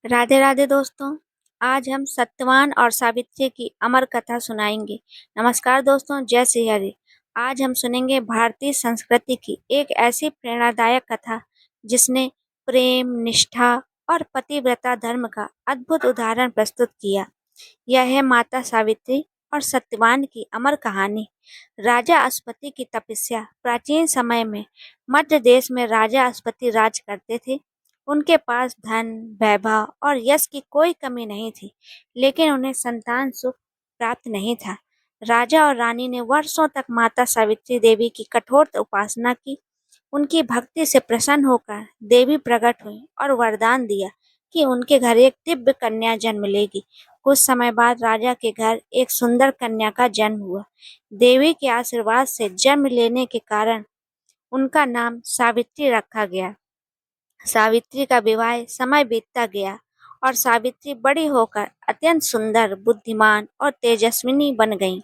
राधे राधे दोस्तों। आज हम सत्यवान और सावित्री की अमर कथा सुनाएंगे। नमस्कार दोस्तों, जय श्री हरि। आज हम सुनेंगे भारतीय संस्कृति की एक ऐसी प्रेरणादायक कथा जिसने प्रेम, निष्ठा और पतिव्रता धर्म का अद्भुत उदाहरण प्रस्तुत किया। यह है माता सावित्री और सत्यवान की अमर कहानी। राजा अस्पति की तपस्या। प्राचीन समय में मध्य देश में राजा अस्पति राज करते थे। उनके पास धन, वैभव और यश की कोई कमी नहीं थी, लेकिन उन्हें संतान सुख प्राप्त नहीं था। राजा और रानी ने वर्षों तक माता सावित्री देवी की कठोर उपासना की। उनकी भक्ति से प्रसन्न होकर देवी प्रकट हुई और वरदान दिया कि उनके घर एक दिव्य कन्या जन्म लेगी। कुछ समय बाद राजा के घर एक सुंदर कन्या का जन्म हुआ। देवी के आशीर्वाद से जन्म लेने के कारण उनका नाम सावित्री रखा गया। सावित्री का विवाह समय बीतता गया और सावित्री बड़ी होकर अत्यंत सुंदर, बुद्धिमान और तेजस्विनी बन गईं।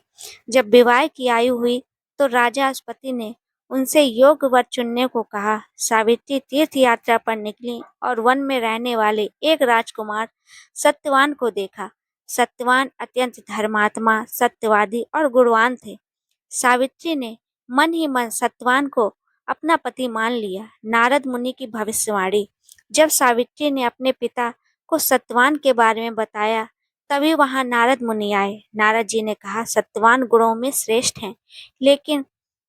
जब विवाह की आयु हुई तो राजा अस्पति ने उनसे योग्य वर चुनने को कहा। सावित्री तीर्थ यात्रा पर निकली और वन में रहने वाले एक राजकुमार सत्यवान को देखा। सत्यवान अत्यंत धर्मात्मा, सत्यवादी और गुणवान थे। सावित्री ने मन ही मन सत्यवान को अपना पति मान लिया। नारद मुनि की भविष्यवाणी। जब सावित्री ने अपने पिता को सत्यवान के बारे में बताया, तभी वहां नारद मुनि आए। नारद जी ने कहा, सत्यवान गुणों में श्रेष्ठ हैं, लेकिन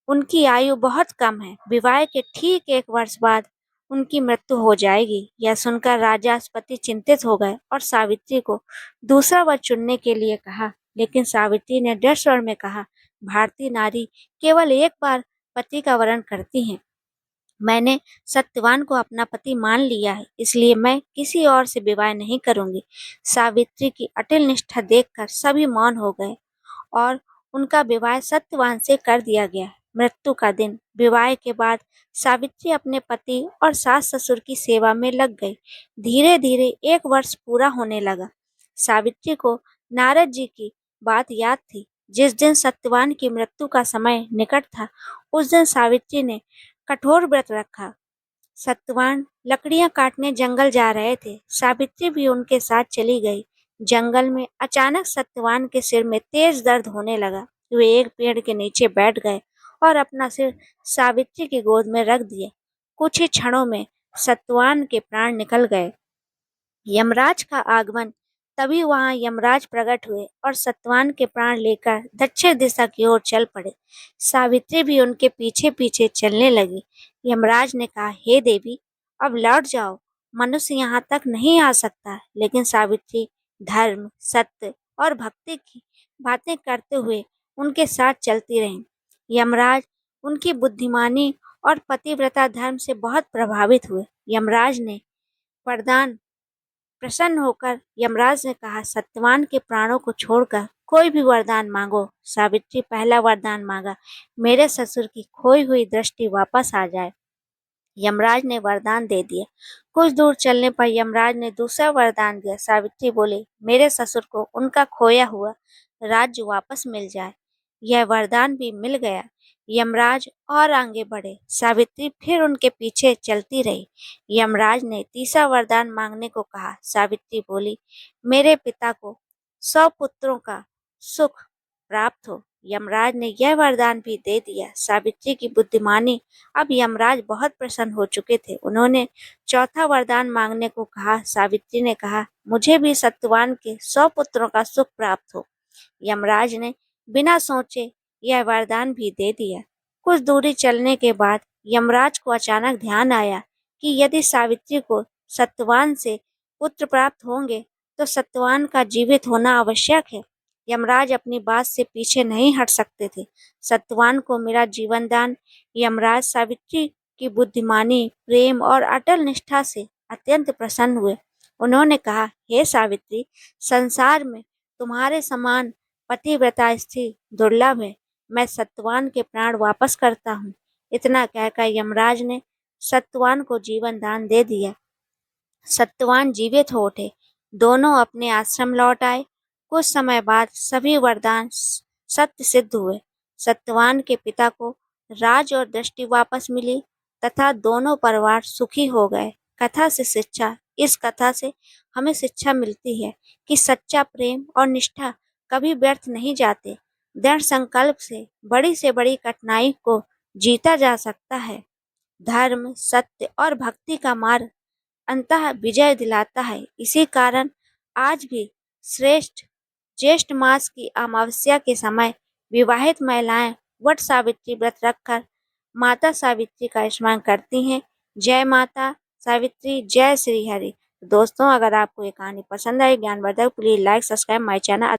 उनकी आयु बहुत कम है। विवाह के ठीक 1 वर्ष बाद उनकी मृत्यु हो जाएगी। यह सुनकर राजा अस्पति चिंतित हो गए और सावित्री को दूसरा वर चुनने के लिए कहा, लेकिन सावित्री ने दृढ़ स्वर में कहा, भारतीय नारी केवल एक बार पति का वरण करती हैं। मैंने सत्यवान को अपना पति मान लिया है, इसलिए मैं किसी और से विवाह नहीं करूंगी। सावित्री की अटल निष्ठा देखकर सभी मौन हो गए और उनका विवाह सत्यवान से कर दिया गया। मृत्यु का दिन। विवाह के बाद सावित्री अपने पति और सास ससुर की सेवा में लग गई। धीरे धीरे 1 वर्ष पूरा होने लगा। सावित्री को नारद जी की बात याद थी। जिस दिन सत्यवान की मृत्यु का समय निकट था, उस दिन सावित्री ने कठोर व्रत रखा। सत्यवान लकड़ियां काटने जंगल जा रहे थे। सावित्री भी उनके साथ चली गई। जंगल में अचानक सत्यवान के सिर में तेज दर्द होने लगा। वे एक पेड़ के नीचे बैठ गए और अपना सिर सावित्री की गोद में रख दिया। कुछ ही क्षणों में सत्यवान के प्राण निकल गए। यमराज का आगमन। तभी वहां यमराज प्रकट हुए और सत्यवान के प्राण लेकर दक्षिण दिशा की ओर चल पड़े। सावित्री भी उनके पीछे पीछे चलने लगी। यमराज ने कहा, हे देवी, अब लौट जाओ। मनुष्य यहाँ तक नहीं आ सकता। लेकिन सावित्री धर्म, सत्य और भक्ति की बातें करते हुए उनके साथ चलती रहीं। यमराज उनकी बुद्धिमानी और पतिव्रता धर्म से बहुत प्रभावित हुए। यमराज ने वरदान प्रसन्न होकर यमराज ने कहा, सत्यवान के प्राणों को छोड़कर कोई भी वरदान मांगो। सावित्री पहला वरदान मांगा, मेरे ससुर की खोई हुई दृष्टि वापस आ जाए। यमराज ने वरदान दे दिया। कुछ दूर चलने पर यमराज ने दूसरा वरदान दिया। सावित्री बोली, मेरे ससुर को उनका खोया हुआ राज्य वापस मिल जाए। यह वरदान भी मिल गया। यमराज और आगे बढ़े। सावित्री फिर उनके पीछे चलती रही। यमराज ने तीसरा वरदान मांगने को कहा। सावित्री बोली, मेरे पिता को 100 पुत्रों का सुख प्राप्त हो। यमराज ने यह वरदान भी दे दिया। सावित्री की बुद्धिमानी। अब यमराज बहुत प्रसन्न हो चुके थे। उन्होंने चौथा वरदान मांगने को कहा। सावित्री ने कहा, मुझे भी सत्यवान के 100 पुत्रों का सुख प्राप्त हो। यमराज ने बिना सोचे यह वरदान भी दे दिया। कुछ दूरी चलने के बाद यमराज को अचानक ध्यान आया कि यदि सावित्री को सत्यवान से पुत्र प्राप्त होंगे तो सत्यवान का जीवित होना आवश्यक है। यमराज अपनी बात से पीछे नहीं हट सकते थे। सत्यवान को मेरा जीवन दान। यमराज सावित्री की बुद्धिमानी, प्रेम और अटल निष्ठा से अत्यंत प्रसन्न हुए। उन्होंने कहा, हे सावित्री, संसार में तुम्हारे समान पतिव्रता स्त्री दुर्लभ है। मैं सत्यवान के प्राण वापस करता हूँ। इतना कहकर यमराज ने सत्यवान को जीवन दान दे दिया। सत्यवान जीवित हो उठे। दोनों अपने आश्रम लौट आए। कुछ समय बाद सभी वरदान सत्य सिद्ध हुए। सत्यवान के पिता को राज और दृष्टि वापस मिली तथा दोनों परिवार सुखी हो गए। कथा से शिक्षा। इस कथा से हमें शिक्षा मिलती है कि सच्चा प्रेम और निष्ठा कभी व्यर्थ नहीं जाते। दृढ़ संकल्प से बड़ी कठिनाई को जीता जा सकता है। धर्म, सत्य और भक्ति का मार्ग अंततः विजय दिलाता है। इसी कारण आज भी श्रेष्ठ ज्येष्ठ मास की अमावस्या के समय विवाहित महिलाएं वट सावित्री व्रत रखकर माता सावित्री का स्मरण करती हैं। जय माता सावित्री, जय श्री हरि। दोस्तों, अगर आपको ये कहानी पसंद आई, ज्ञानवर्धक, please like subscribe my channel.